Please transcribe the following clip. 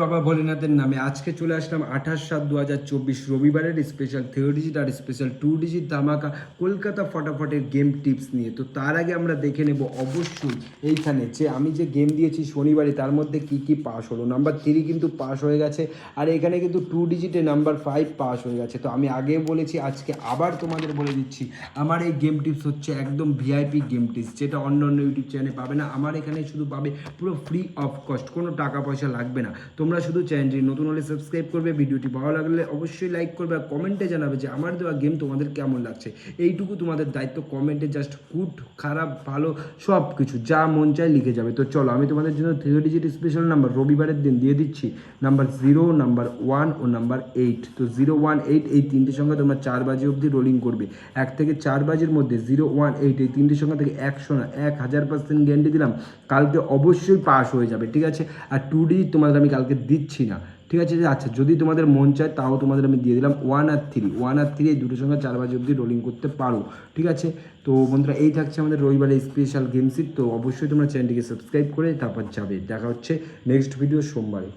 বাবা ভোলেনাথের নামে আজকে চলে আসলাম 28/7/2024 রবিবারের স্পেশাল 3 ডিজিট আর স্পেশাল 2 ডিজিট ধামাকা কলকাতা ফটাফটের গেম টিপস নিয়ে। তো তার আগে আমরা দেখে নেব অবশ্যই এইখানে যে আমি যে গেম দিয়েছি শনিবারে তার মধ্যে কি কি পাস হলো। নাম্বার 3 কিন্তু পাস হয়ে গেছে, আর এখানে কিন্তু 2 ডিজিটে নাম্বার 5 পাস হয়ে গেছে। তো আমি আগে বলেছি, আজকে আবার তোমাদের বলে দিচ্ছি, আমার এই গেম টিপস হচ্ছে একদম ভিআইপি গেম টিপস, যেটা অন্য অন্য ইউটিউব চ্যানেলে পাবে না। আমার এখানে শুধু পাবে পুরো ফ্রি অফ কস্ট, কোনো টাকা পয়সা লাগবে না। তোমরা শুধু চ্যানেলটি নতুন হলে সাবস্ক্রাইব করবে, ভিডিওটি ভালো লাগলে অবশ্যই লাইক করবে, আর কমেন্টে জানাবে যে আমার দেওয়া গেম তোমাদের কেমন লাগছে। এইটুকু তোমাদের দায়িত্ব, কমেন্টে জাস্ট গুড খারাপ ভালো সব কিছু যা মন চায় লিখে যাবে। তো চলো আমি তোমাদের জন্য 3 ডিজিট স্পেশাল নাম্বার রবিবারের দিন দিয়ে দিচ্ছি, নাম্বার 0, নাম্বার 1 ও নাম্বার 8। তো 0, 1, 8 এই তিনটে সংখ্যা তোমরা 4 বাজে অবধি রোলিং করবে। 1 থেকে 4 বাজের মধ্যে 0, 1, 8 এই তিনটে সংখ্যা থেকে 100 না 1000% গ্যারান্টি দিলাম কালকে অবশ্যই পাস হয়ে যাবে, ঠিক আছে। আর 2 ডিজিট তোমাদের আমি কালকে দিচ্ছি না, ঠিক আছে। আচ্ছা, যদি তোমাদের মন চায় তাও তোমাদের আমি দিয়ে দিলাম 1 আর 3 এই দুটো সঙ্গে 4 বাজে অবধি রোলিং করতে পারো, ঠিক আছে। তো বন্ধুরা, এই থাকছে আমাদের রবিবারের স্পেশাল গেম সিট। তো অবশ্যই তোমরা চ্যানেলটিকে সাবস্ক্রাইব করে তারপর যাবে। দেখা হচ্ছে নেক্সট ভিডিও সোমবারে।